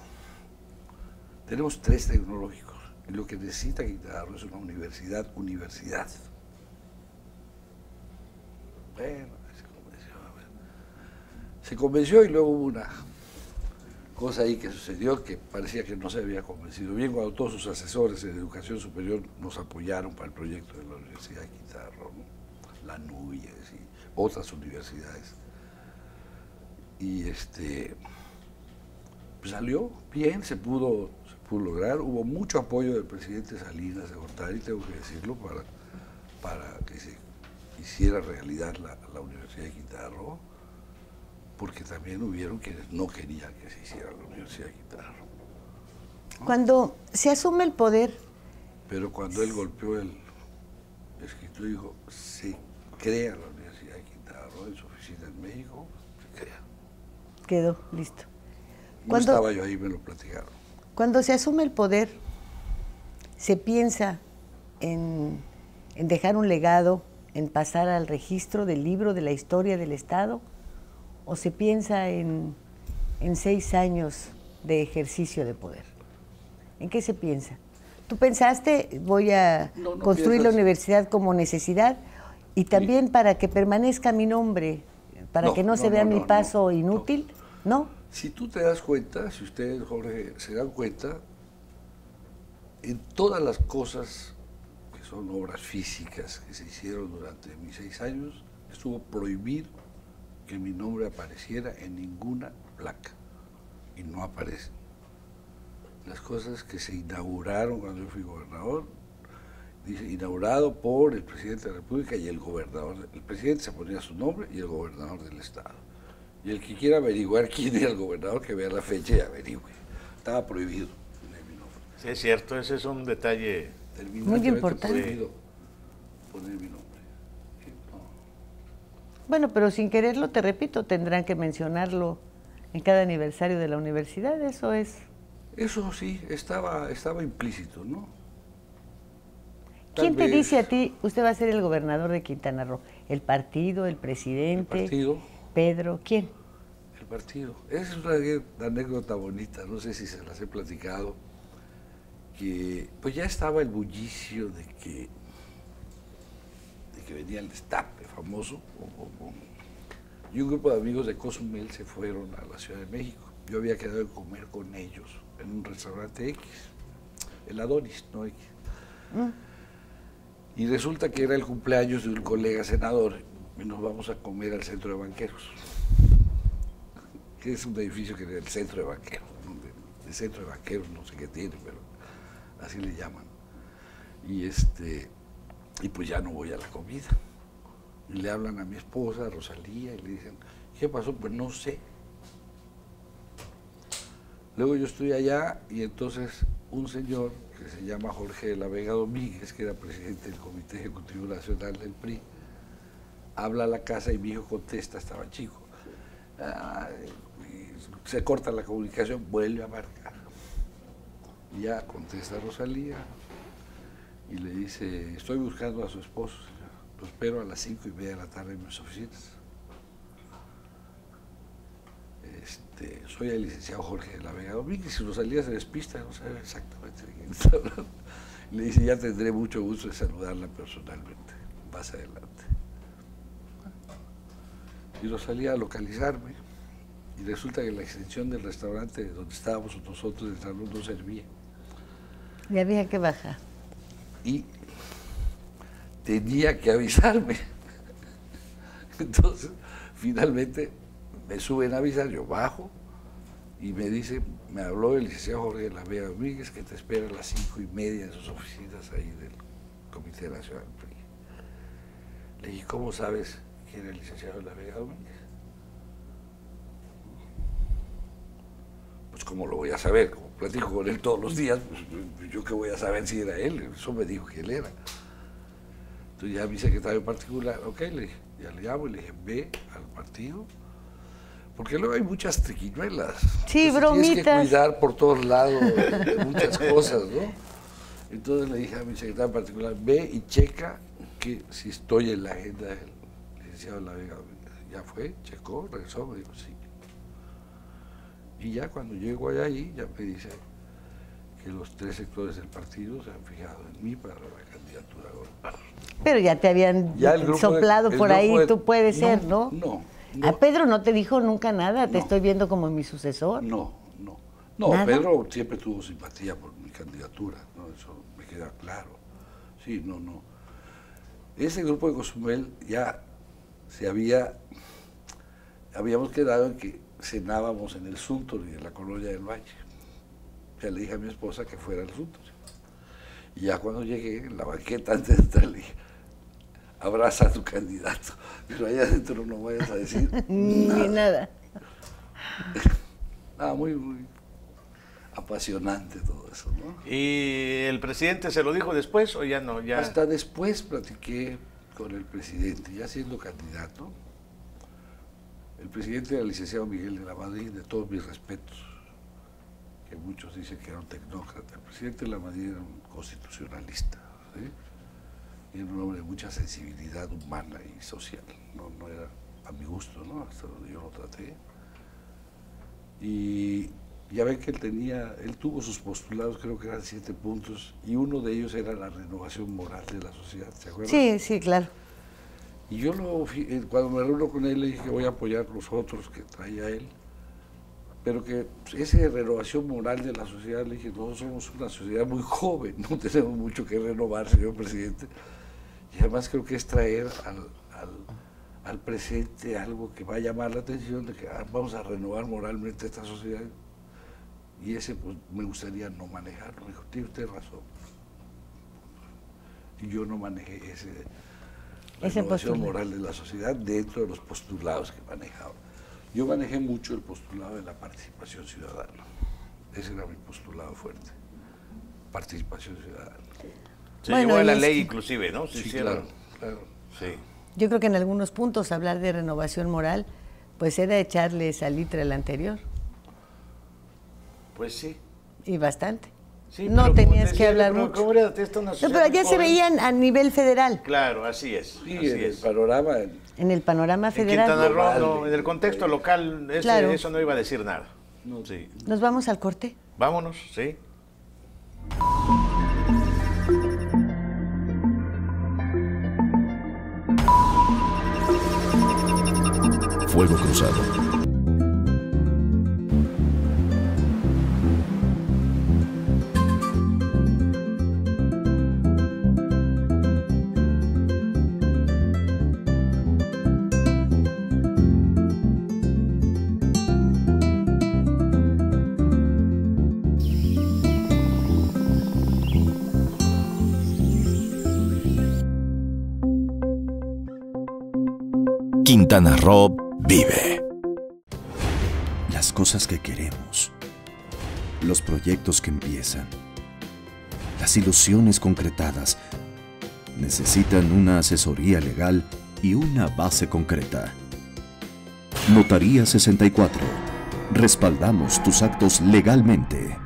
Tenemos 3 tecnológicos. Y lo que necesita Quintana Roo es una universidad. Bueno, se convenció y luego hubo una cosa ahí que sucedió que parecía que no se había convencido bien cuando todos sus asesores en educación superior nos apoyaron para el proyecto de la Universidad de Quintana Roo, ¿no? La NUYES y otras universidades. Y pues salió bien, se pudo lograr. Hubo mucho apoyo del presidente Salinas de Gortari, tengo que decirlo, para que se hiciera realidad la Universidad de Quintana Roo, porque también hubieron quienes no querían que se hiciera la Universidad de Quintana Roo. Cuando se asume el poder... Pero cuando él golpeó el escritor y dijo, se crea la Universidad de Quintana Roo en su oficina en México, se crea. Quedó listo. No estaba yo ahí, me lo platicaron. Cuando se asume el poder, ¿se piensa en dejar un legado, en pasar al registro del libro de la historia del Estado? ¿O se piensa en 6 años de ejercicio de poder? ¿En qué se piensa? ¿Tú pensaste, voy a construir la universidad como necesidad y también para que permanezca mi nombre, para que no se vea mi paso inútil? ¿No? Si tú te das cuenta, si ustedes, Jorge, se dan cuenta, en todas las cosas que son obras físicas que se hicieron durante mis 6 años, estuvo prohibido que mi nombre apareciera en ninguna placa, y no aparece. Las cosas que se inauguraron cuando yo fui gobernador, dice inaugurado por el presidente de la República y el gobernador. El presidente se ponía su nombre y el gobernador del Estado. Y el que quiera averiguar quién era el gobernador, que vea la fecha y averigüe. Estaba prohibido mi nombre. Sí, es cierto, ese es un detalle muy importante. Poner mi nombre. Sí, no. Bueno, pero sin quererlo, te repito, tendrán que mencionarlo en cada aniversario de la universidad, eso es. Eso sí, estaba implícito, ¿no? ¿Quién te dice a ti, usted va a ser el gobernador de Quintana Roo? ¿El partido, el presidente? El partido. ¿Pedro? ¿Quién? El partido. Esa es una anécdota bonita, no sé si se las he platicado, que pues ya estaba el bullicio de que venía el destape famoso, y un grupo de amigos de Cozumel se fueron a la Ciudad de México. Yo había quedado de comer con ellos en un restaurante X, el Adonis, no X. Y resulta que era el cumpleaños de un colega senador y nos vamos a comer al Centro de Banqueros, que es un edificio que es el Centro de Banqueros, el Centro de Banqueros no sé qué tiene, pero así le llaman. Y pues ya no voy a la comida. Y le hablan a mi esposa, a Rosalía, y le dicen, ¿qué pasó? Pues no sé. Luego yo estoy allá y entonces un señor que se llama Jorge de la Vega Domínguez, que era presidente del Comité Ejecutivo Nacional del PRI, habla a la casa y mi hijo contesta, estaba chico. Y se corta la comunicación, vuelve a marcar. Y ya contesta Rosalía y le dice, estoy buscando a su esposo, señor. Lo espero a las 5:30 de la tarde en mis oficinas. Soy el licenciado Jorge de la Vega Domínguez. Y Rosalía se despista, no sabe exactamente de quién está hablando. Le dice, ya tendré mucho gusto de saludarla personalmente, más adelante. Y Rosalía a localizarme, y resulta que la extensión del restaurante donde estábamos nosotros, el salón, no servía. Y había que bajar. Y tenía que avisarme. Entonces, finalmente me suben a avisar, yo bajo y me dice, me habló el licenciado Jorge de la Vega Domínguez que te espera a las 5:30 en sus oficinas ahí del Comité Nacional del PRI. Le dije, ¿cómo sabes quién era el licenciado de la Vega Domínguez? Pues ¿cómo lo voy a saber? Como platico con él todos los días, pues yo qué voy a saber si era él, eso me dijo que él era. Entonces ya mi secretario particular, ok, le dije, ya le llamo y le dije, ve al partido, porque luego hay muchas triquiñuelas. Sí, entonces, bromitas. tienes que cuidar por todos lados de muchas cosas, ¿no? Entonces le dije a mi secretario particular, ve y checa que si estoy en la agenda del licenciado de la Vega. Ya fue, checó, regresó, me dijo sí. Y ya cuando llego allí, ya me dice que los 3 sectores del partido se han fijado en mí para la candidatura a gobernador. Pero ya te habían soplado por ahí, tú puedes ser, ¿no? No. A Pedro no te dijo nunca nada, te estoy viendo como mi sucesor. No, Pedro siempre tuvo simpatía por mi candidatura, ¿no? Eso me queda claro. Sí, no. Ese grupo de Cozumel ya habíamos quedado en que cenábamos en el Suntory, en la colonia del Valle. Ya le dije a mi esposa que fuera al Suntory. Y ya cuando llegué, en la banqueta antes de entrar, le dije, abraza a tu candidato, pero allá adentro no vayas a decir ni nada. Nada, muy apasionante todo eso, ¿no? ¿Y el presidente se lo dijo después o ya no? Ya... Hasta después platiqué con el presidente, ya siendo candidato. El presidente era el licenciado Miguel de la Madrid, de todos mis respetos, que muchos dicen que era un tecnócrata. El presidente de la Madrid era un constitucionalista, ¿sí? Y era un hombre de mucha sensibilidad humana y social, no era a mi gusto, ¿no? Hasta donde yo lo traté. Y ya ven que él tuvo sus postulados, creo que eran 7 puntos, y uno de ellos era la renovación moral de la sociedad, ¿se acuerdan? Sí, claro. Y yo cuando me reúno con él le dije que voy a apoyar los otros que traía él, pero que esa renovación moral de la sociedad, le dije, nosotros somos una sociedad muy joven, no tenemos mucho que renovar, señor presidente, y además creo que es traer al presente algo que va a llamar la atención de que vamos a renovar moralmente esta sociedad, y ese pues me gustaría no manejarlo. Me dijo, tiene usted razón, y yo no manejé esa renovación moral de la sociedad dentro de los postulados que manejaba. Yo manejé mucho el postulado de la participación ciudadana, ese era mi postulado fuerte. participación ciudadana. Se Bueno, llegó a la y es ley que- inclusive, ¿no? Se Sí, hicieron. claro. Sí. Yo creo que en algunos puntos hablar de renovación moral, pues era echarle salitre al anterior, Pues sí. y bastante. Sí, No pero como tenías te que decía, hablar pero mucho. como era esta una No, sociedad pero allá muy se joven. veían a nivel federal, Claro, así es. Sí, así en el es. panorama. en el panorama En federal. Quintana Roo, global, no, en el contexto local, Claro. eso no iba a decir nada. No. Sí. Nos vamos al corte. Vámonos, sí. Fuego Cruzado. Quintana Roo vive. Las cosas que queremos, los proyectos que empiezan, las ilusiones concretadas, necesitan una asesoría legal y una base concreta. Notaría 64. Respaldamos tus actos legalmente.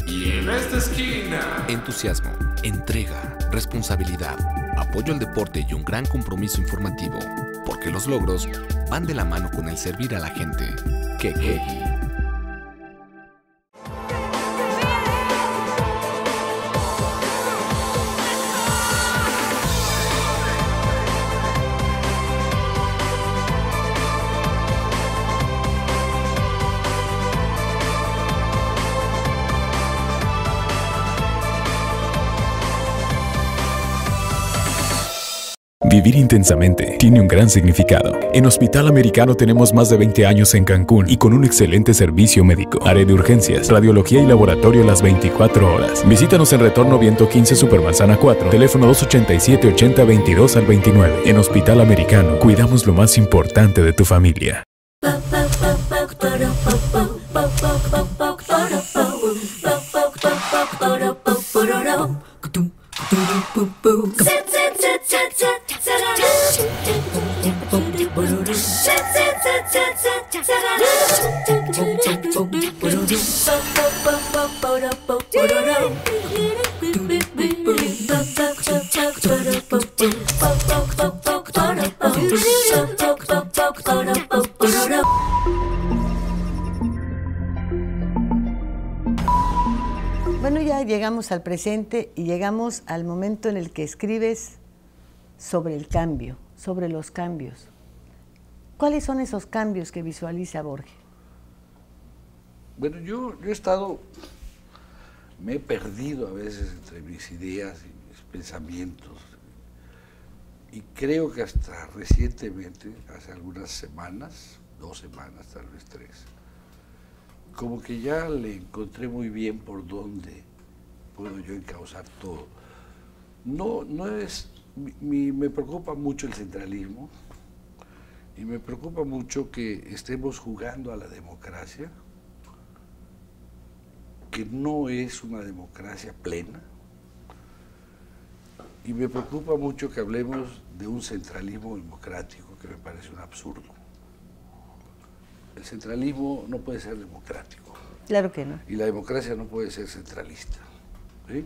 Y en esta esquina, Entusiasmo, entrega, responsabilidad, apoyo al deporte y un gran compromiso informativo, porque los logros van de la mano con el servir a la gente. Que Vivir intensamente tiene un gran significado. En Hospital Americano tenemos más de 20 años en Cancún y con un excelente servicio médico. Área de urgencias, radiología y laboratorio las 24 horas. Visítanos en Retorno Viento 15 Supermanzana 4, teléfono 287-80-22 al 29. En Hospital Americano, cuidamos lo más importante de tu familia. Bueno, ya llegamos al presente y llegamos al momento en el que escribes sobre el cambio, sobre los cambios. ¿Cuáles son esos cambios que visualiza Borges? Bueno, yo he estado, me he perdido a veces entre mis ideas y mis pensamientos. Y creo que hasta recientemente, hace algunas semanas, 2 semanas, tal vez 3, como que ya le encontré muy bien por dónde puedo yo encauzar todo. No es, me preocupa mucho el centralismo y me preocupa mucho que estemos jugando a la democracia, que no es una democracia plena, y me preocupa mucho que hablemos de un centralismo democrático, que me parece un absurdo. El centralismo no puede ser democrático. Claro que no. Y la democracia no puede ser centralista. ¿Sí?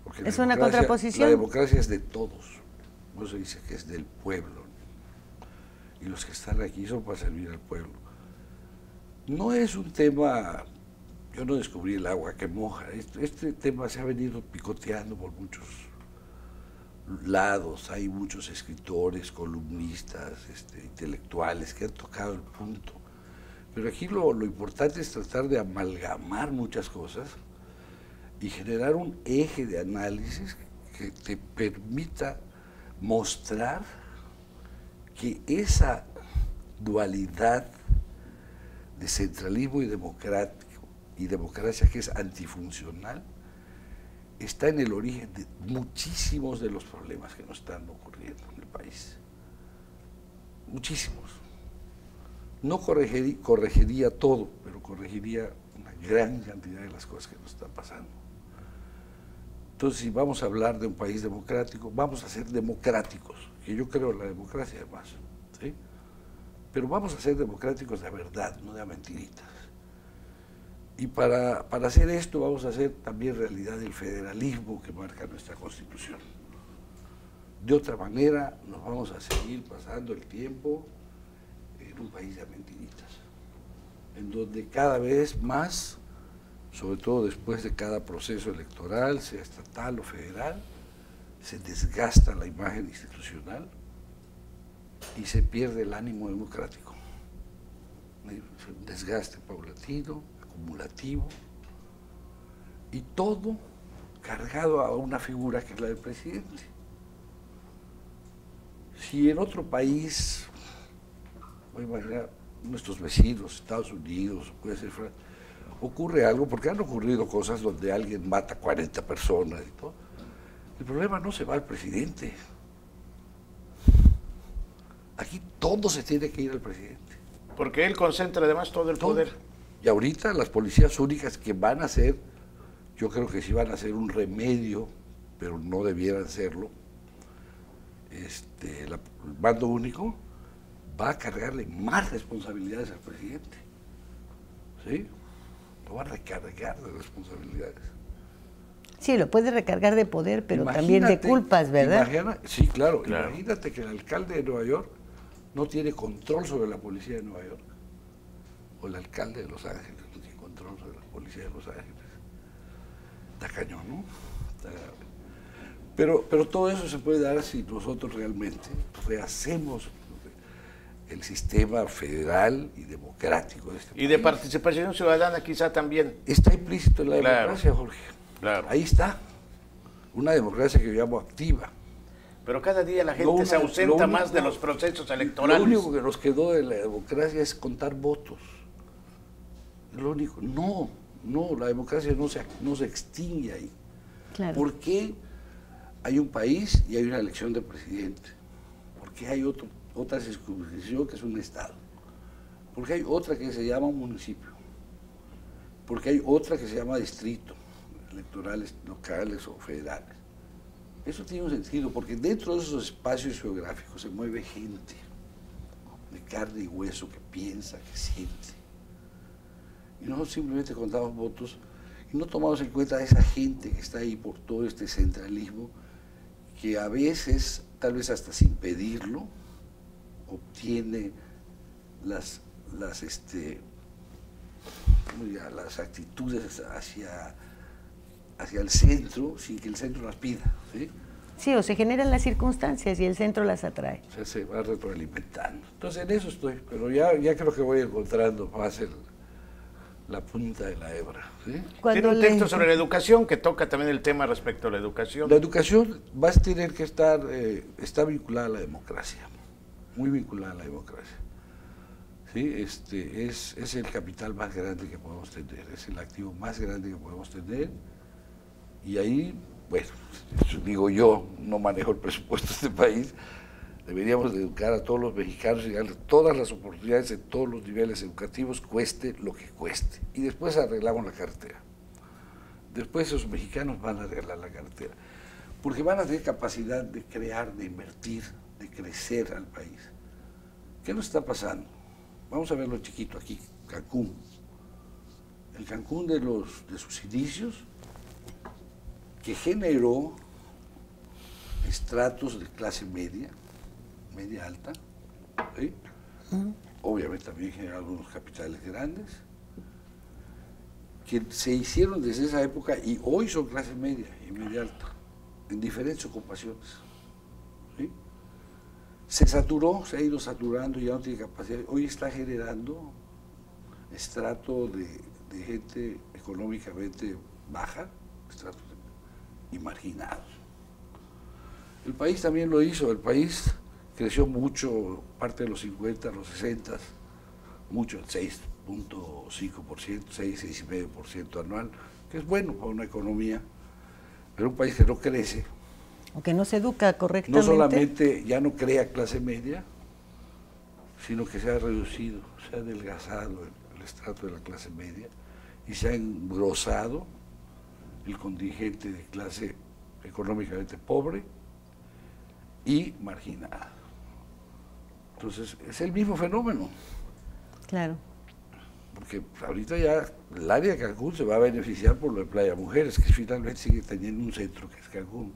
Porque Es una contraposición. La democracia es de todos. Por eso dice que es del pueblo. Y los que están aquí son para servir al pueblo. No es un tema, yo no descubrí el agua que moja. Este tema se ha venido picoteando por muchos lados. Hay muchos escritores, columnistas, intelectuales que han tocado el punto. Pero aquí lo importante es tratar de amalgamar muchas cosas y generar un eje de análisis que te permita mostrar que esa dualidad de centralismo y democracia que es antifuncional está en el origen de muchísimos de los problemas que nos están ocurriendo en el país. Muchísimos. No corregiría todo, pero corregiría una gran cantidad de las cosas que nos están pasando. Entonces, si vamos a hablar de un país democrático, vamos a ser democráticos, que yo creo en la democracia además, ¿sí? Pero vamos a ser democráticos de verdad, no de mentiritas. Y para hacer esto vamos a hacer también realidad el federalismo que marca nuestra Constitución. De otra manera nos vamos a seguir pasando el tiempo en un país de mentiritas, en donde cada vez más, sobre todo después de cada proceso electoral, sea estatal o federal, se desgasta la imagen institucional y se pierde el ánimo democrático. Un desgaste paulatino, acumulativo, y todo cargado a una figura que es la del presidente. Si en otro país, voy a imaginar nuestros vecinos, Estados Unidos, puede ser Francia, ocurre algo, porque han ocurrido cosas donde alguien mata 40 personas y todo, el problema no se va al presidente. Aquí todo se tiene que ir al presidente. Porque él concentra además todo el poder. Y ahorita las policías únicas que van a ser, yo creo que sí van a ser un remedio, pero no debieran serlo, el mando único va a cargarle más responsabilidades al presidente. ¿Sí? Lo va a recargar de responsabilidades. Sí, lo puede recargar de poder, pero también de culpas, ¿verdad? Sí, claro. Imagínate que el alcalde de Nueva York no tiene control sobre la policía de Nueva York. O el alcalde de Los Ángeles no tiene control sobre la policía de Los Ángeles. Está cañón, ¿no? Pero todo eso se puede dar si nosotros realmente rehacemos el sistema federal y democrático de este país. Y de participación ciudadana quizá también. Está implícito en la democracia, Jorge. Claro. Ahí está. Una democracia que yo llamo activa. Pero cada día la gente se ausenta más de los procesos electorales. Lo único que nos quedó de la democracia es contar votos. Lo único. No, la democracia no se extingue ahí. Claro. ¿Por qué hay un país y hay una elección de presidente? ¿Por qué hay otra circunscripción que es un estado? ¿Por qué hay otra que se llama un municipio? ¿Por qué hay otra que se llama distrito, electorales locales o federales? Eso tiene un sentido, porque dentro de esos espacios geográficos se mueve gente de carne y hueso que piensa, que siente. Y nosotros simplemente contamos votos y no tomamos en cuenta a esa gente que está ahí por todo este centralismo, que a veces, tal vez hasta sin pedirlo, obtiene las actitudes hacia el centro sin que el centro las pida. ¿Sí? Sí, o se generan las circunstancias y el centro las atrae. O sea, se va retroalimentando. Entonces en eso estoy, pero ya creo que voy encontrando más la punta de la hebra. ¿Sí? Tiene un texto sobre la educación que toca también el tema respecto a la educación. La educación va a tener que está vinculada a la democracia, muy vinculada a la democracia. ¿Sí? Es el capital más grande que podemos tener, es el activo más grande que podemos tener. Y ahí, bueno, digo yo, no manejo el presupuesto de este país, deberíamos de educar a todos los mexicanos y darles todas las oportunidades en todos los niveles educativos, cueste lo que cueste. Y después arreglamos la carretera. Después esos mexicanos van a arreglar la carretera, porque van a tener capacidad de crear, de invertir, de crecer al país. ¿Qué nos está pasando? Vamos a verlo chiquito aquí, Cancún. El Cancún de sus inicios, que generó estratos de clase media alta, ¿sí? Obviamente también generó algunos capitales grandes, que se hicieron desde esa época y hoy son clase media y media alta, en diferentes ocupaciones. ¿Sí? Se saturó, se ha ido saturando y ya no tiene capacidad. Hoy está generando estrato de gente económicamente baja, y marginados. El país también lo hizo, el país creció mucho, parte de los 50, los 60, mucho, el 6.5%, 6,5% anual, que es bueno para una economía, pero un país que no crece, o que no se educa correctamente. no solamente ya no crea clase media, sino que se ha reducido, se ha adelgazado el estrato de la clase media y se ha engrosado el contingente de clase económicamente pobre y marginada. Entonces, es el mismo fenómeno. Claro. Porque ahorita ya el área de Cancún se va a beneficiar por lo de Playa Mujeres, que finalmente sigue teniendo un centro que es Cancún,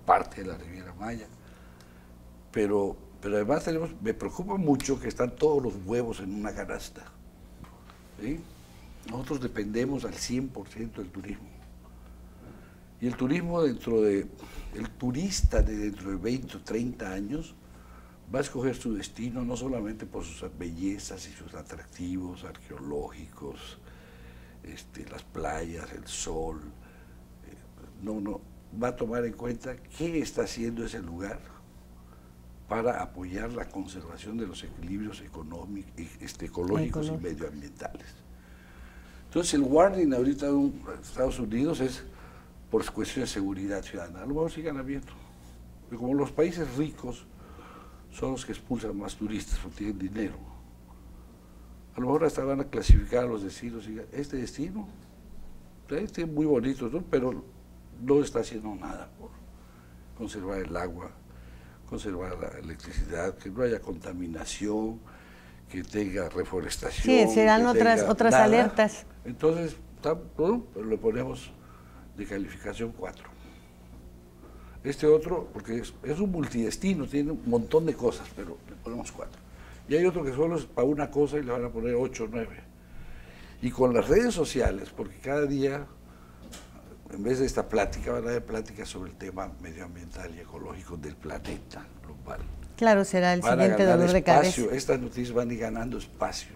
parte de la Riviera Maya. Pero además me preocupa mucho que están todos los huevos en una canasta. ¿Sí? Nosotros dependemos al 100% del turismo. Y el turismo el turista de dentro de 20 o 30 años va a escoger su destino no solamente por sus bellezas y sus atractivos arqueológicos, las playas, el sol, va a tomar en cuenta qué está haciendo ese lugar para apoyar la conservación de los equilibrios ecológicos y medioambientales. Entonces el warning ahorita de Estados Unidos es por cuestiones de seguridad ciudadana. A lo mejor sigan habiendo, pero como los países ricos son los que expulsan más turistas porque tienen dinero, a lo mejor hasta van a clasificar a los destinos y este destino es muy bonito, ¿no? Pero no está haciendo nada por conservar el agua, conservar la electricidad, que no haya contaminación, que tenga reforestación. Sí, serán otras alertas. Entonces, pero le ponemos de calificación 4. Este otro, porque es un multidestino, tiene un montón de cosas, pero le ponemos 4. Y hay otro que solo es para una cosa y le van a poner 8 o 9. Y con las redes sociales, porque cada día, en vez de esta plática, van a haber pláticas sobre el tema medioambiental y ecológico del planeta global. Claro, será el siguiente dolor de cabeza. Estas noticias van a ir ganando espacio,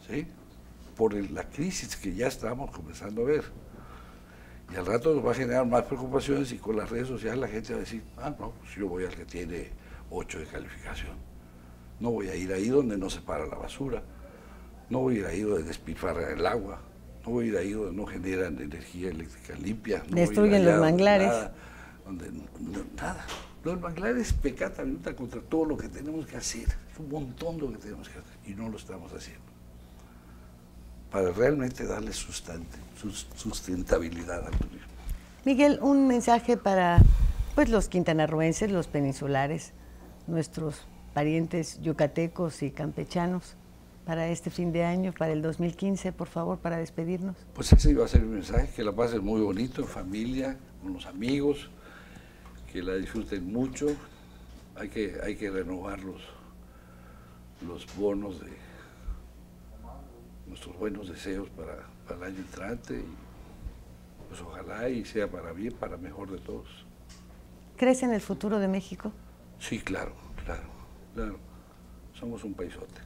¿sí? Por la crisis que ya estamos comenzando a ver. Y al rato nos va a generar más preocupaciones y con las redes sociales la gente va a decir, no, pues yo voy al que tiene 8 de calificación. No voy a ir ahí donde no se para la basura. No voy a ir ahí donde despilfarran el agua. No voy a ir ahí donde no generan energía eléctrica limpia. No destruyen los manglares. Nada. Los manglares peccata minuta contra todo lo que tenemos que hacer. Es un montón lo que tenemos que hacer y no lo estamos haciendo. Para realmente darle sustentabilidad al turismo. Miguel, un mensaje para los quintanarroenses, los peninsulares, nuestros parientes yucatecos y campechanos, para este fin de año, para el 2015, por favor, para despedirnos. Pues ese iba a ser mi mensaje, que la pasen muy bonito, en familia, con los amigos, que la disfruten mucho. Hay que renovar los bonos de nuestros buenos deseos para el año entrante y pues ojalá y sea para bien, para mejor de todos. ¿Crees en el futuro de México? Sí, claro. Somos un paisote.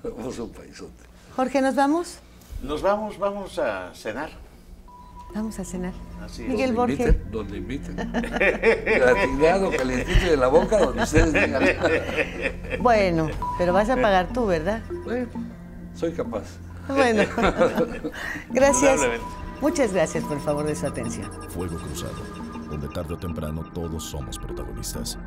Somos un paisote. Jorge, ¿nos vamos? Nos vamos a cenar. Vamos a cenar. Así Miguel Borge. Donde inviten. Gratinado, calentito de la boca, donde ustedes digan. Bueno, pero vas a pagar tú, ¿verdad? Bueno, soy capaz. Bueno, gracias. Muchas gracias por el favor de su atención. Fuego Cruzado, donde tarde o temprano todos somos protagonistas.